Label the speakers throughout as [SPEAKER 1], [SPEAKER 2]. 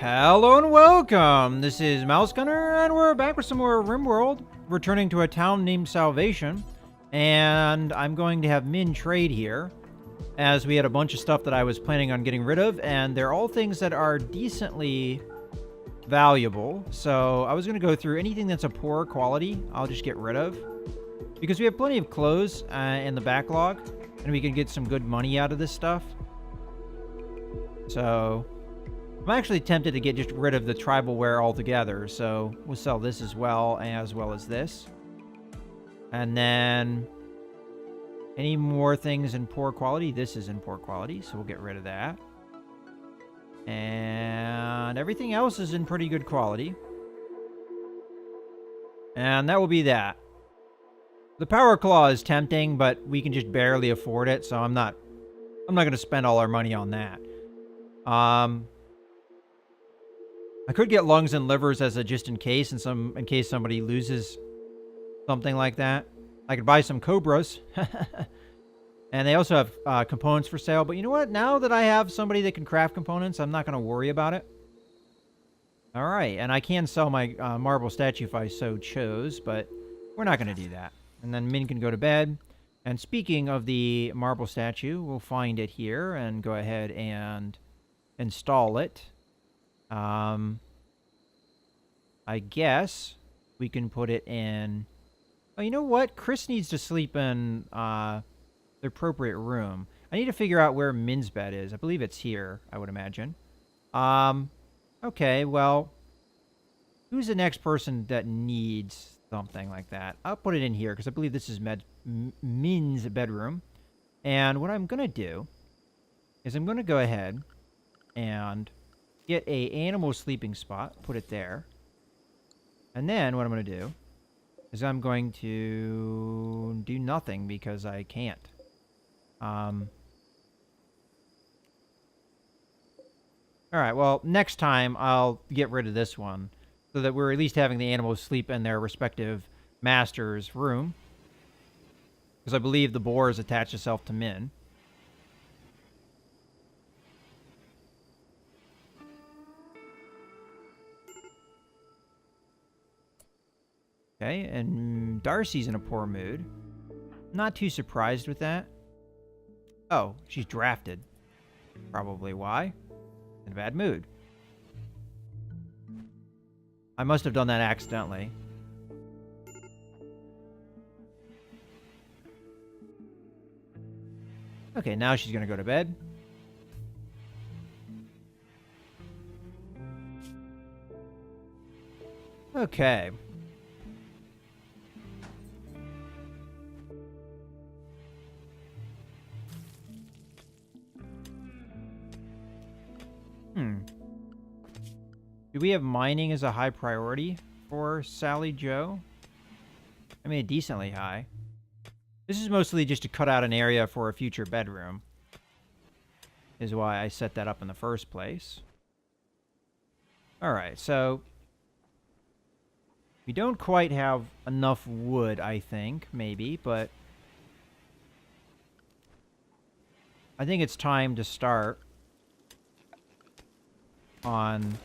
[SPEAKER 1] Hello and welcome! This is Mouse Gunner, and we're back with some more Rimworld, returning to a town named Sallvation. And I'm going to have Min trade here, as we had a bunch of stuff that I was planning on getting rid of, and they're all things that are decently valuable. So I was going to go through anything that's a poor quality, I'll just get rid of. Because we have plenty of clothes in the backlog, and we can get some good money out of this stuff. So I'm actually tempted to get just rid of the tribal wear altogether, so we'll sell this as well as this. And then any more things in poor quality? This is in poor quality, so we'll get rid of that. And everything else is in pretty good quality. And that will be that. The power claw is tempting, but we can just barely afford it, so I'm not going to spend all our money on that. I could get lungs and livers as a just in case, in case somebody loses something like that. I could buy some cobras. And they also have components for sale. But you know what? Now that I have somebody that can craft components, I'm not going to worry about it. All right. And I can sell my marble statue if I so chose, but we're not going to do that. And then Min can go to bed. And speaking of the marble statue, we'll find it here and go ahead and install it. I guess we can put it in. Oh, you know what? Chris needs to sleep in the appropriate room. I need to figure out where Min's bed is. I believe it's here, I would imagine. Okay, well, who's the next person that needs something like that? I'll put it in here because I believe this is Min's bedroom. And what I'm going to do is I'm going to go ahead and get a animal sleeping spot, put it there. And then what I'm going to do is I'm going to do nothing because I can't. Alright, well, next time I'll get rid of this one so that we're at least having the animals sleep in their respective master's room. Because I believe the boar has attached itself to Min. Okay, and Darcy's in a poor mood. Not too surprised with that. Oh, she's drafted. Probably why. In a bad mood. I must have done that accidentally. Okay, now she's gonna go to bed. Okay. Do we have mining as a high priority for Sally Joe? I mean, decently high. This is mostly just to cut out an area for a future bedroom. Is why I set that up in the first place. Alright, so we don't quite have enough wood, I think, maybe, but I think it's time to start on...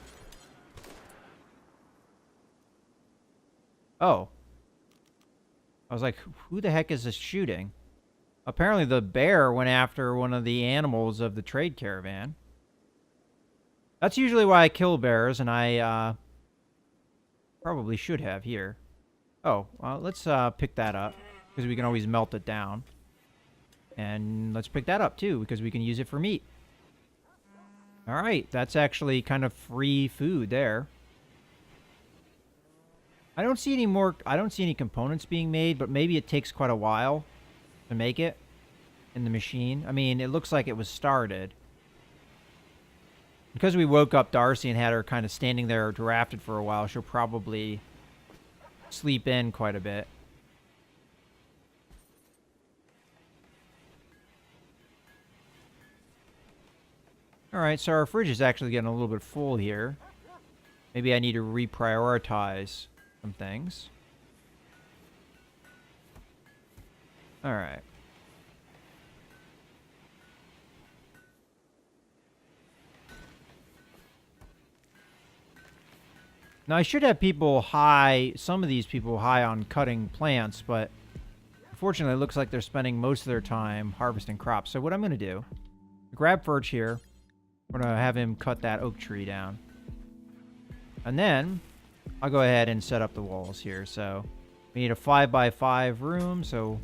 [SPEAKER 1] Oh. I was like, who the heck is this shooting? Apparently the bear went after one of the animals of the trade caravan. That's usually why I kill bears, and I probably should have here. Oh, well, let's pick that up, because we can always melt it down. And let's pick that up, too, because we can use it for meat. Alright, that's actually kind of free food there. I don't see any components being made, but maybe it takes quite a while to make it in the machine. I mean, it looks like it was started. Because we woke up Darcy and had her kind of standing there drafted for a while, she'll probably sleep in quite a bit. Alright, so our fridge is actually getting a little bit full here. Maybe I need to reprioritize some things. Alright. Now, I should have people high, some of these people high on cutting plants, but unfortunately, it looks like they're spending most of their time harvesting crops. So what I'm going to do, grab Furch here. We're going to have him cut that oak tree down. And then I'll go ahead and set up the walls here. So we need a 5x5 room, so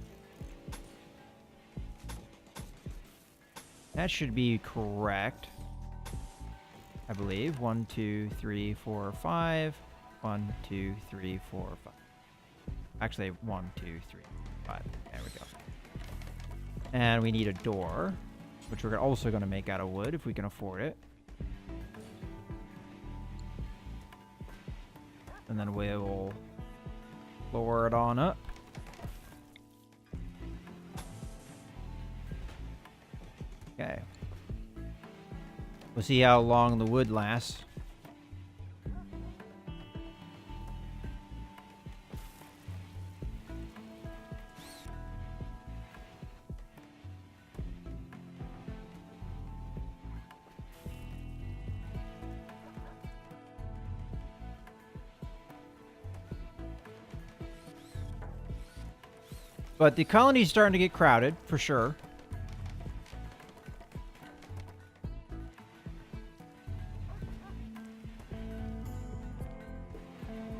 [SPEAKER 1] that should be correct. I believe. 1, 2, 3, 4, 5. 1, 2, 3, 4, 5. Actually, 1, 2, 3, 5. There we go. And we need a door, which we're also going to make out of wood if we can afford it. And then we'll lower it on up. Okay. We'll see how long the wood lasts. But the colony's starting to get crowded, for sure.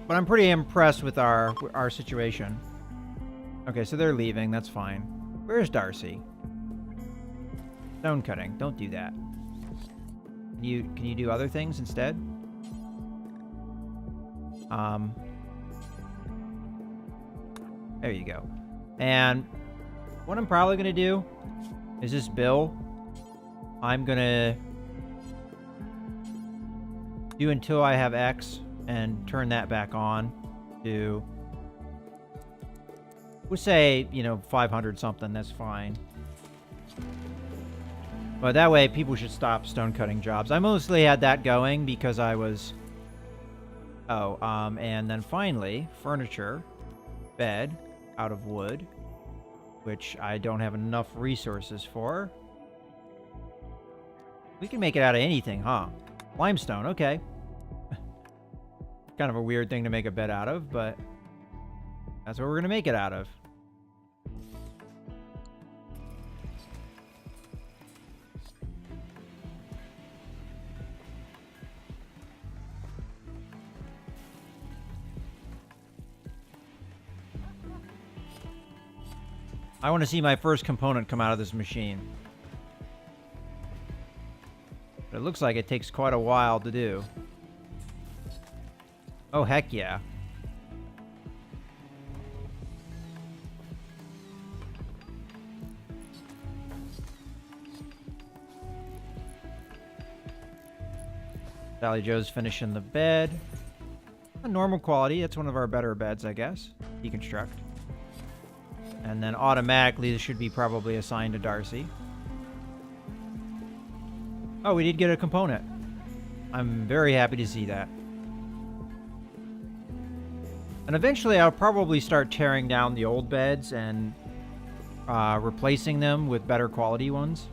[SPEAKER 1] But I'm pretty impressed with our situation. Okay, so they're leaving. That's fine. Where's Darcy? Stone cutting. Don't do that. Can you do other things instead? There you go. And what I'm probably going to do is this bill, I'm going to do until I have X and turn that back on to, we'll say, 500 something. That's fine. But that way people should stop stone cutting jobs. I mostly had that going because I was, and then finally, furniture, bed, out of wood, which I don't have enough resources for. We can make it out of anything, huh? Limestone, okay. Kind of a weird thing to make a bed out of, but that's what we're gonna make it out of. I want to see my first component come out of this machine. But it looks like it takes quite a while to do. Oh, heck yeah. Sally Joe's finishing the bed. A normal quality. It's one of our better beds, I guess. Deconstruct. And then automatically this should be probably assigned to Darcy. Oh, we did get a component. I'm very happy to see that. And eventually I'll probably start tearing down the old beds and replacing them with better quality ones.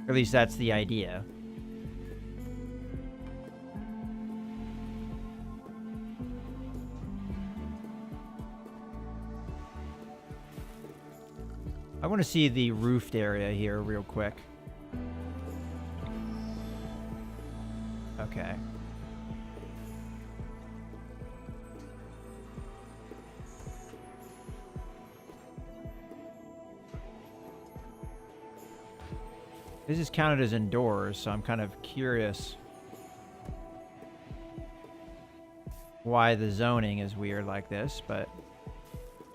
[SPEAKER 1] Or at least that's the idea. I want to see the roofed area here real quick. Okay. This is counted as indoors, so I'm kind of curious why the zoning is weird like this, but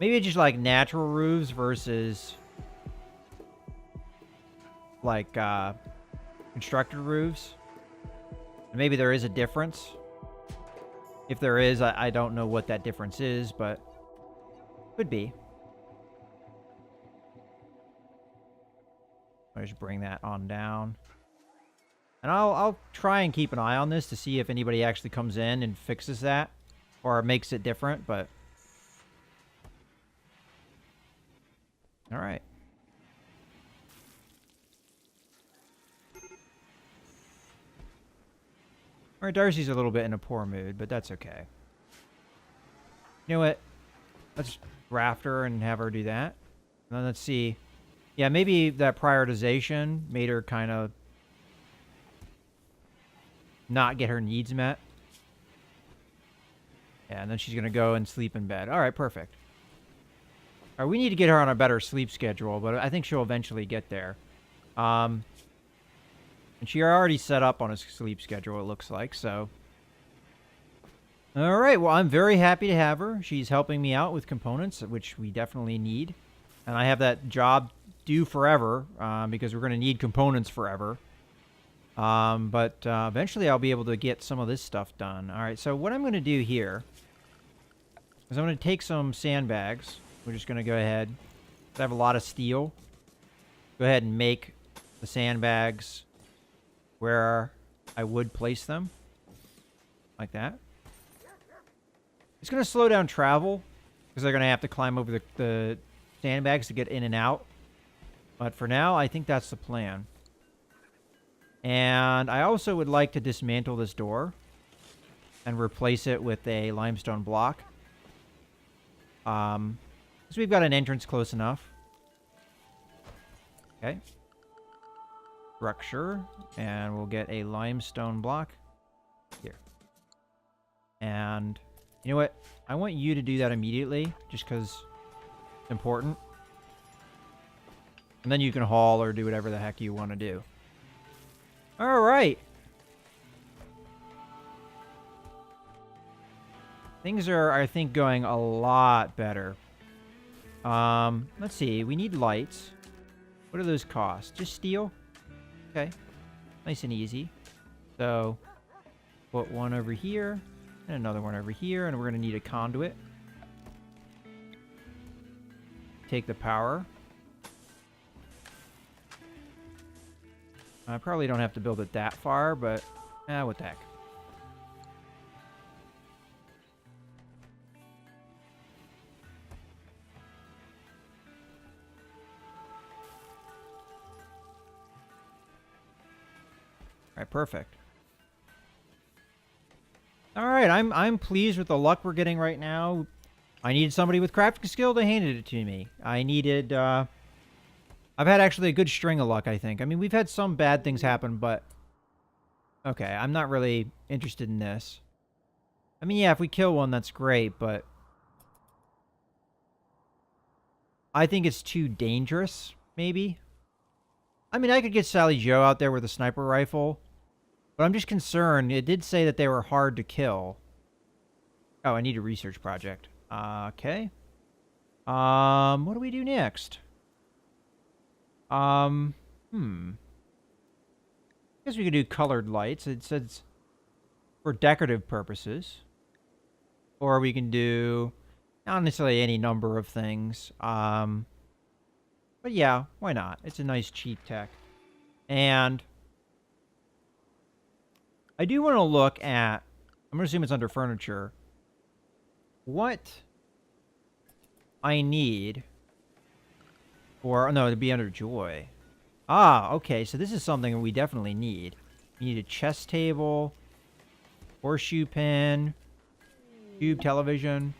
[SPEAKER 1] maybe it's just like natural roofs versus like constructed roofs. Maybe there is a difference. If there is, I don't know what that difference is, but could be. I'll just bring that on down. And I'll try and keep an eye on this to see if anybody actually comes in and fixes that or makes it different, but all right. All right, Darcy's a little bit in a poor mood, but that's okay. You know what? Let's draft her and have her do that. And then let's see. Yeah, maybe that prioritization made her kind of not get her needs met. Yeah, and then she's going to go and sleep in bed. All right, perfect. All right, we need to get her on a better sleep schedule, but I think she'll eventually get there. And she already set up on a sleep schedule, it looks like, so. All right, well, I'm very happy to have her. She's helping me out with components, which we definitely need. And I have that job due forever, because we're going to need components forever. But eventually I'll be able to get some of this stuff done. All right, so what I'm going to do here is I'm going to take some sandbags. We're just going to go ahead. I have a lot of steel. Go ahead and make the sandbags where I would place them. Like that. It's going to slow down travel because they're going to have to climb over the sandbags to get in and out. But for now, I think that's the plan. And I also would like to dismantle this door and replace it with a limestone block. So we've got an entrance close enough. Okay. Structure. And we'll get a limestone block here. And you know what? I want you to do that immediately just because it's important. And then you can haul or do whatever the heck you want to do. All right. Things are, I think, going a lot better. Let's see. We need lights. What do those cost? Just steel? Okay. Nice and easy. So, put one over here. And another one over here. And we're going to need a conduit. Take the power. I probably don't have to build it that far, but what the heck. All right, perfect. All right, I'm pleased with the luck we're getting right now. I needed somebody with crafting skill to hand it to me. I needed I've had actually a good string of luck, I think. I mean, we've had some bad things happen, but okay, I'm not really interested in this. I mean, yeah, if we kill one, that's great, but I think it's too dangerous, maybe. I mean, I could get Sally Joe out there with a sniper rifle, but I'm just concerned. It did say that they were hard to kill. Oh, I need a research project. Okay. What do we do next? I guess we could do colored lights. It says for decorative purposes. Or we can do not necessarily any number of things. But yeah, why not? It's a nice cheap tech. And I do want to look at, I'm going to assume it's under furniture, what I need. Or, no, it'd be under joy. Ah, okay, so this is something we definitely need. We need a chess table, horseshoe pin, tube television.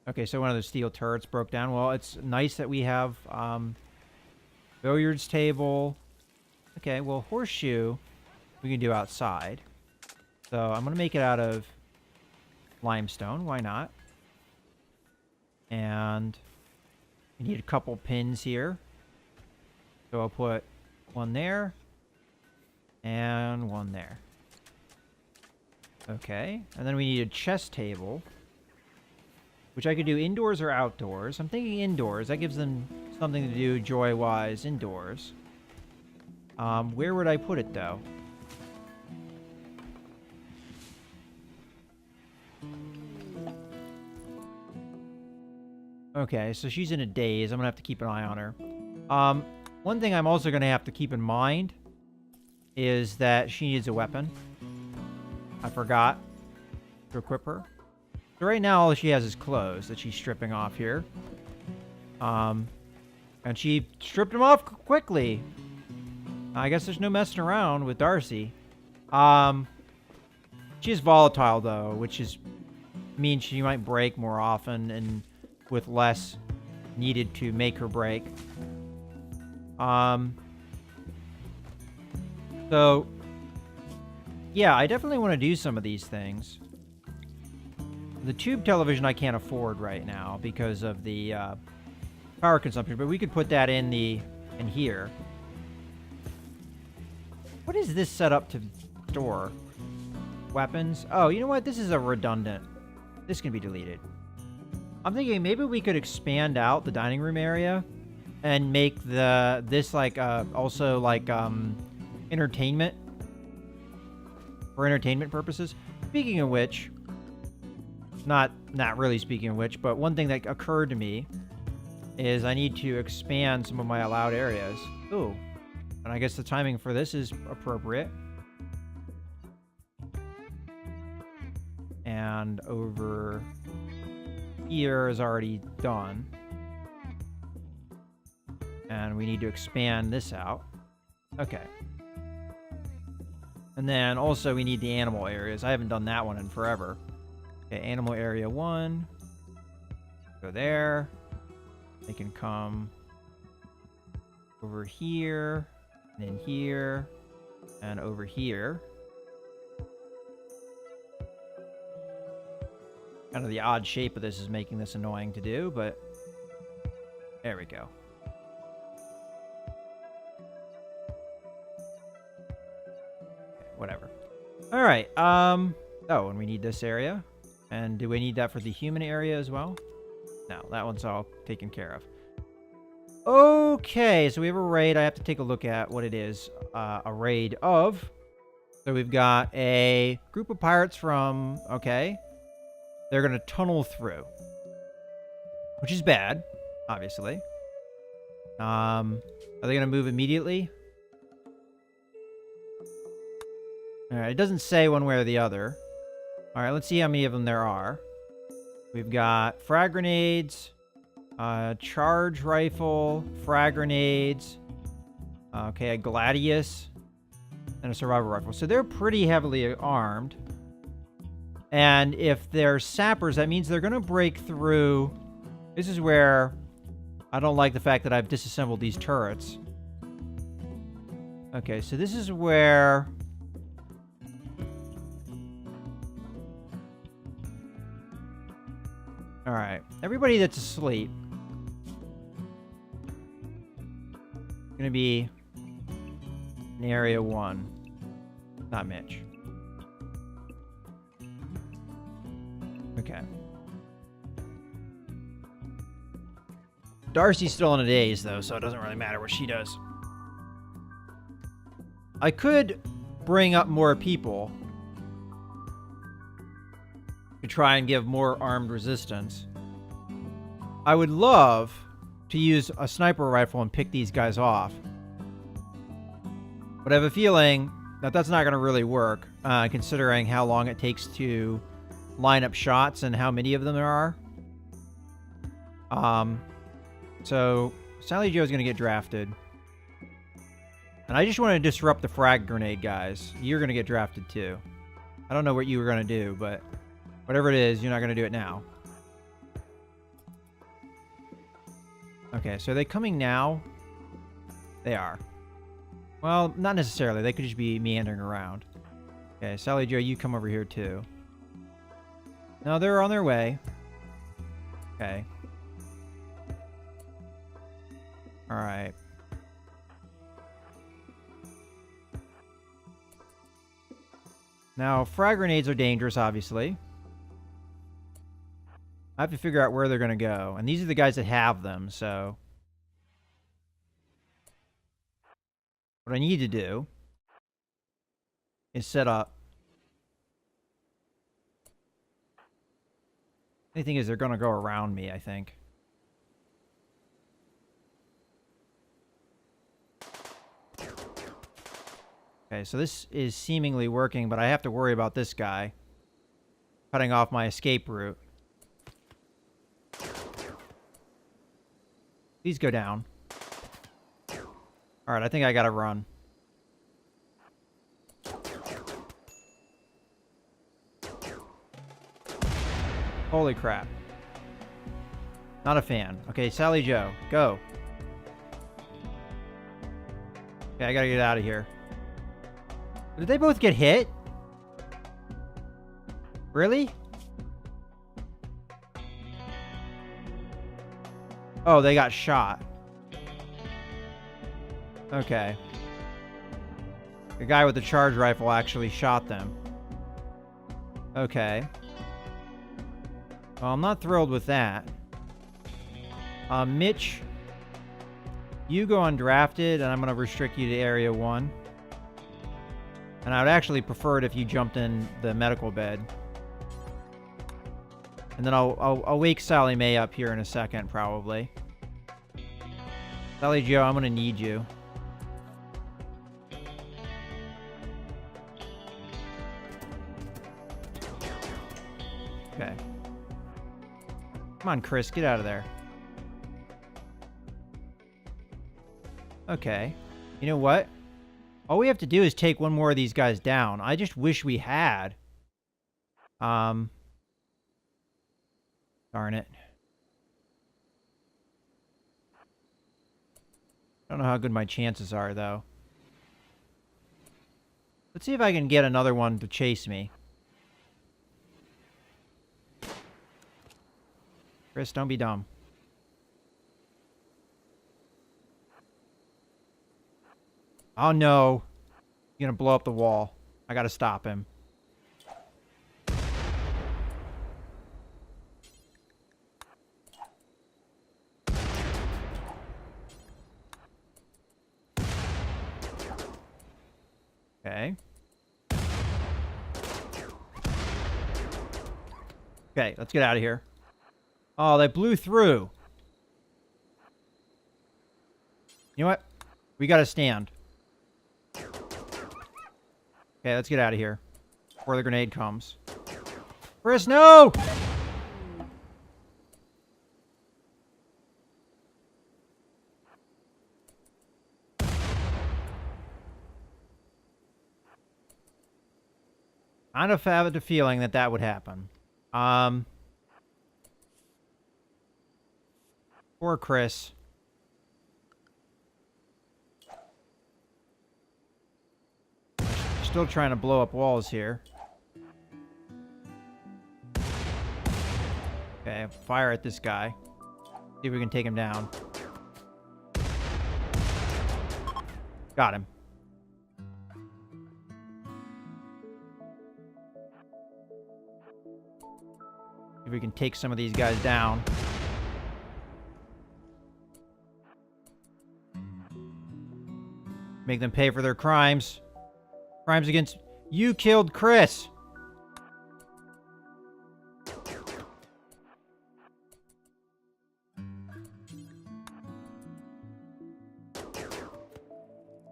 [SPEAKER 1] Okay, so one of the steel turrets broke down. Well, it's nice that we have billiards table. Okay, well, horseshoe we can do outside. So I'm going to make it out of limestone. Why not? And we need a couple pins here. So I'll put one there and one there. Okay. And then we need a chess table, which I could do indoors or outdoors. I'm thinking indoors. That gives them something to do joy-wise indoors. Where would I put it, though? Okay, so she's in a daze. I'm going to have to keep an eye on her. One thing I'm also going to have to keep in mind is that she needs a weapon. I forgot to equip her. So right now, all she has is clothes that she's stripping off here. And she stripped them off quickly. I guess there's no messing around with Darcy. She is volatile, though, which means she might break more often and with less needed to make her break. So, yeah, I definitely want to do some of these things. The tube television I can't afford right now because of the power consumption, but we could put that in here. What is this set up to store? Weapons? Oh, you know what? This is a redundant. This can be deleted. I'm thinking maybe we could expand out the dining room area and make this like also like entertainment for entertainment purposes. Speaking of which, not really speaking of which, but one thing that occurred to me is I need to expand some of my allowed areas. Ooh, and I guess the timing for this is appropriate. And over here is already done. And we need to expand this out. Okay. And then also we need the animal areas. I haven't done that one in forever. Okay, animal area 1. Go there. They can come over here, and then here, and over here. Kind of the odd shape of this is making this annoying to do, but there we go. Okay, whatever. All right. Oh, and we need this area. And do we need that for the human area as well? No, that one's all taken care of. Okay, so we have a raid. I have to take a look at what it is. A raid of. So we've got a group of pirates from... Okay. They're going to tunnel through. Which is bad, obviously. Are they going to move immediately? Alright, it doesn't say one way or the other. Alright, let's see how many of them there are. We've got frag grenades, charge rifle, frag grenades, okay, a gladius, and a survival rifle. So they're pretty heavily armed. And if they're sappers, that means they're going to break through. This is where I don't like the fact that I've disassembled these turrets. Okay, so this is where... Alright, everybody that's asleep is going to be in Area 1. Not Mitch. Okay. Darcy's still in a daze, though, so it doesn't really matter what she does. I could bring up more people to try and give more armed resistance. I would love to use a sniper rifle and pick these guys off. But I have a feeling that that's not going to really work, considering how long it takes to line up shots and how many of them there are. So Sally Joe's going to get drafted. And I just want to disrupt the frag grenade guys. You're going to get drafted too. I don't know what you were going to do, but whatever it is, you're not going to do it now. Okay, so are they coming now? They are. Well, not necessarily. They could just be meandering around. Okay, Sally Joe, you come over here too. No, they're on their way. Okay. Alright. Now, frag grenades are dangerous, obviously. I have to figure out where they're going to go. And these are the guys that have them, so... What I need to do is set up... The thing is, they're going to go around me, I think. Okay, so this is seemingly working, but I have to worry about this guy cutting off my escape route. Please go down. Alright, I think I gotta run. Holy crap. Not a fan. Okay, Sally Joe, go. Okay, I gotta get out of here. Did they both get hit? Really? Oh, they got shot. Okay. The guy with the charge rifle actually shot them. Okay. Well, I'm not thrilled with that. Mitch, you go undrafted, and I'm going to restrict you to Area 1. And I would actually prefer it if you jumped in the medical bed. And then I'll wake Sally Mae up here in a second, probably. Sally Joe, I'm going to need you. Okay. Come on, Chris, get out of there. Okay. You know what? All we have to do is take one more of these guys down. I just wish we had. Darn it. I don't know how good my chances are, though. Let's see if I can get another one to chase me. Chris, don't be dumb. Oh, no. He's gonna blow up the wall. I gotta stop him. Okay. Okay, let's get out of here. Oh, they blew through. You know what? We gotta stand. Okay, let's get out of here before the grenade comes. Chris, no! Kind of have a feeling that that would happen. Poor Chris. Still trying to blow up walls here. Okay, fire at this guy. See if we can take him down. Got him. See if we can take some of these guys down. Make them pay for their crimes. Crimes against... You killed Chris!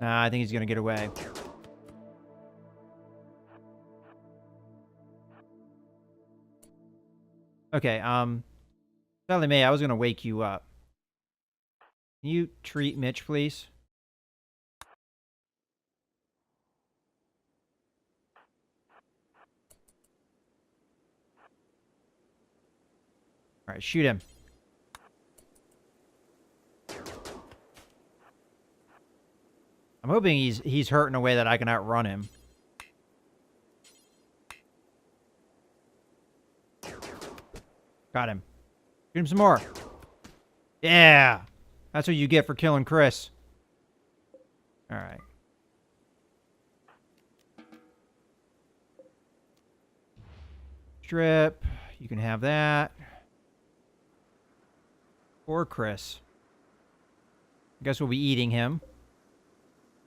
[SPEAKER 1] Nah, I think he's gonna get away. Okay, Sally Mae, I was gonna wake you up. Can you treat Mitch, please? Alright, shoot him. I'm hoping he's hurt in a way that I can outrun him. Got him. Shoot him some more. Yeah! That's what you get for killing Chris. Alright. Strip. You can have that. Poor Chris. I guess we'll be eating him.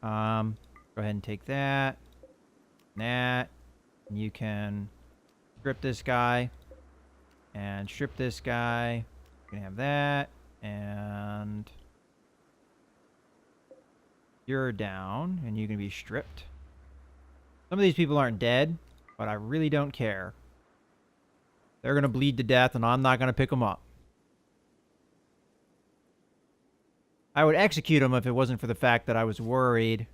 [SPEAKER 1] Go ahead and take that. That. And you can strip this guy. And strip this guy. You can have that. And you're down. And you can be stripped. Some of these people aren't dead. But I really don't care. They're going to bleed to death. And I'm not going to pick them up. I would execute him if it wasn't for the fact that I was worried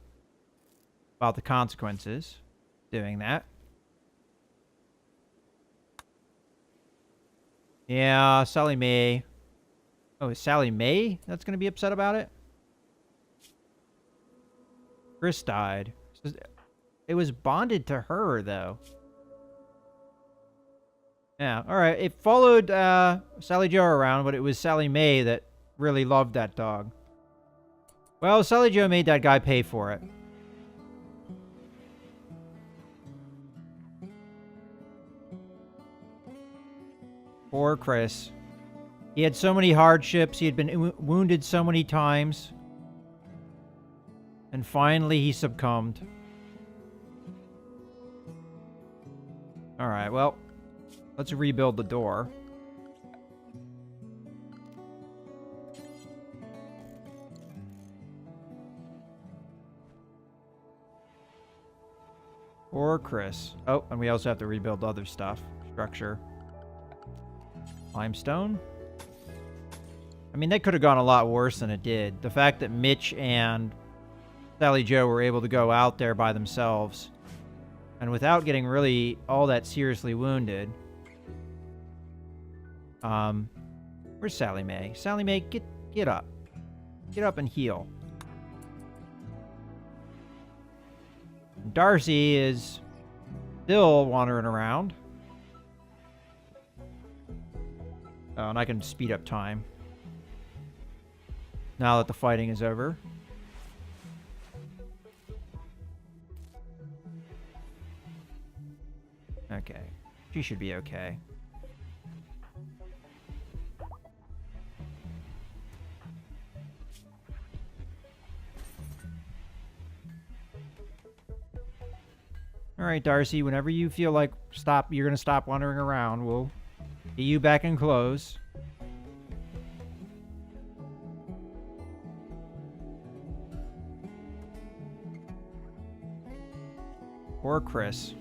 [SPEAKER 1] about the consequences doing that. Yeah, Sally Mae. Oh, is Sally Mae that's going to be upset about it? Chris died. It was bonded to her, though. Yeah, alright. It followed Sally Joe around, but it was Sally Mae that really loved that dog. Well, Sally Joe made that guy pay for it. Poor Chris. He had so many hardships. He had been wounded so many times. And finally, he succumbed. Alright, well, let's rebuild the door. Poor Chris. Oh, and we also have to rebuild other stuff. Structure. Limestone. I mean, that could have gone a lot worse than it did. The fact that Mitch and Sally Joe were able to go out there by themselves and without getting really all that seriously wounded. Where's Sally Mae? Sally Mae, get up. Get up and heal. Darcy is still wandering around. Oh, and I can speed up time now that the fighting is over. Okay. She should be okay. Alright, Darcy, whenever you feel like you're gonna stop wandering around, we'll get you back in clothes. Poor Chris.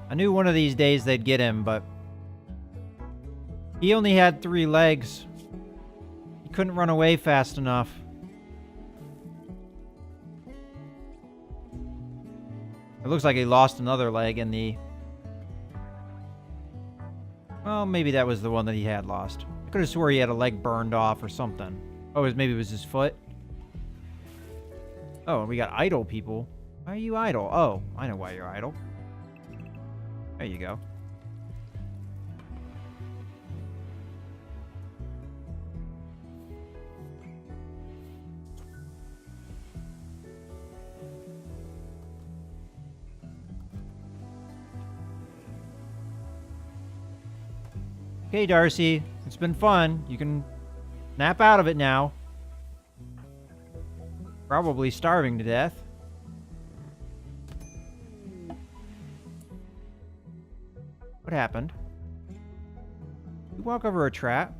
[SPEAKER 1] I knew one of these days they'd get him, but he only had 3 legs. He couldn't run away fast enough. It looks like he lost another leg in the... Well, maybe that was the one that he had lost. I could have swore he had a leg burned off or something. Oh, maybe it was his foot. Oh, and we got idle people. Why are you idle? Oh, I know why you're idle. There you go. Okay, Darcy. It's been fun. You can nap out of it now. Probably starving to death. What happened? You walk over a trap?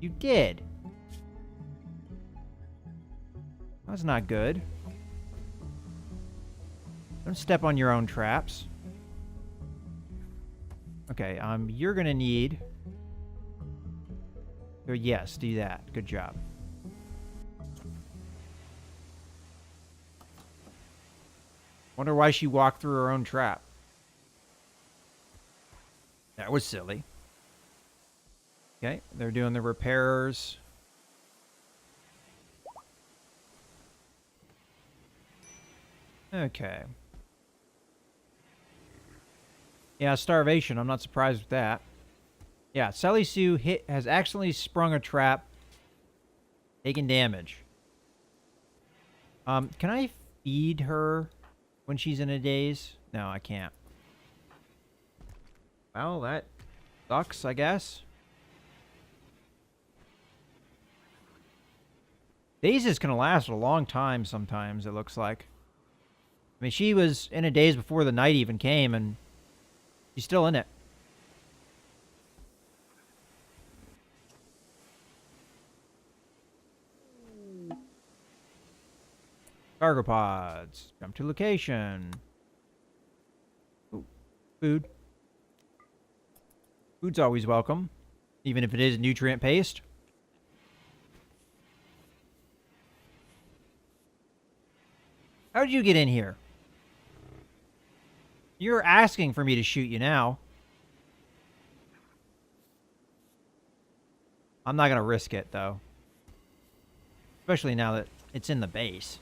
[SPEAKER 1] You did. That's not good. Don't step on your own traps. Okay, you're gonna need... Yes, do that. Good job. Wonder why she walked through her own trap. That was silly. Okay, they're doing the repairs. Okay. Yeah, starvation. I'm not surprised with that. Yeah, Sally Sue has accidentally sprung a trap, taking damage. Can I feed her when she's in a daze? No, I can't. Well, that sucks, I guess. Dazes can last a long time sometimes, it looks like. I mean, she was in a daze before the night even came, and she's still in it. Cargo pods. Jump to location. Ooh, food. Food's always welcome, even if it is nutrient paste. How did you get in here? You're asking for me to shoot you now. I'm not going to risk it, though. Especially now that it's in the base.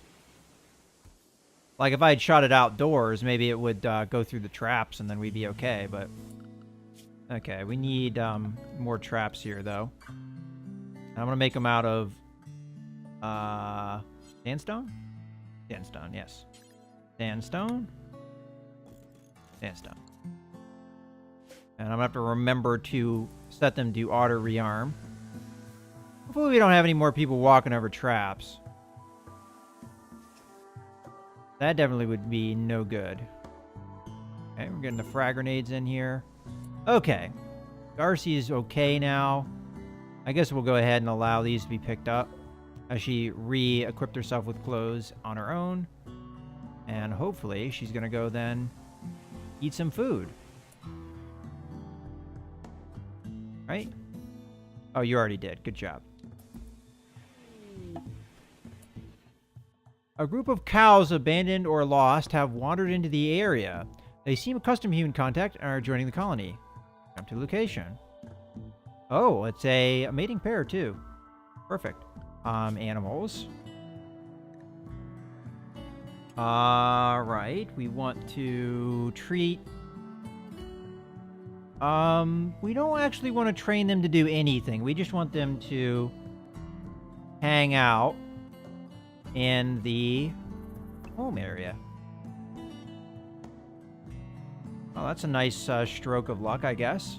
[SPEAKER 1] Like, if I had shot it outdoors, maybe it would go through the traps and then we'd be okay, but... Okay, we need more traps here, though. I'm going to make them out of... sandstone? Sandstone, yes. Sandstone. Sandstone. And I'm going to have to remember to set them to auto rearm. Hopefully we don't have any more people walking over traps. That definitely would be no good. Okay, we're getting the frag grenades in here. Okay. Darcy is okay now. I guess we'll go ahead and allow these to be picked up as she re-equipped herself with clothes on her own. And hopefully she's going to go then eat some food. Right? Oh, you already did. Good job. A group of cows abandoned or lost have wandered into the area. They seem accustomed to human contact and are joining the colony. Come to location. Oh, it's a mating pair too. Perfect. Animals. Right. We want to treat... we don't actually want to train them to do anything. We just want them to hang out in the home area. Oh, that's a nice stroke of luck, I guess.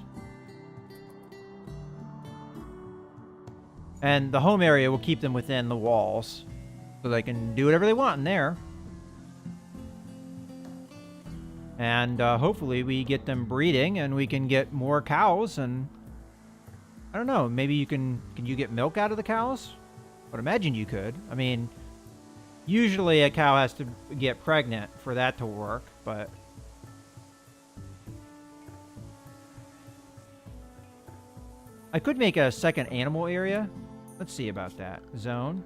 [SPEAKER 1] And the home area will keep them within the walls, so they can do whatever they want in there. And hopefully we get them breeding, and we can get more cows, and... I don't know, maybe you can you get milk out of the cows? I would imagine you could. I mean... Usually a cow has to get pregnant for that to work, but... I could make a second animal area. Let's see about that. Zone.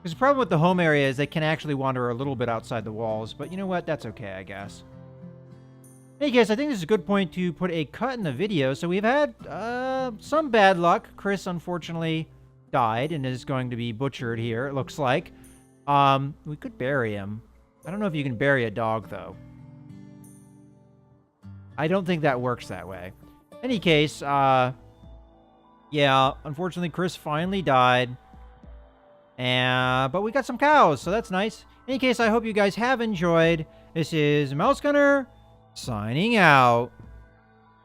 [SPEAKER 1] Because the problem with the home area is they can actually wander a little bit outside the walls, but you know what? That's okay, I guess. Hey guys, I think this is a good point to put a cut in the video. So we've had some bad luck. Chris, unfortunately, died and is going to be butchered here, it looks like. We could bury him. I don't know if you can bury a dog, though. I don't think that works that way. In any case, yeah, unfortunately, Chris finally died. But we got some cows, so that's nice. In any case, I hope you guys have enjoyed. This is Mouse Gunner, signing out.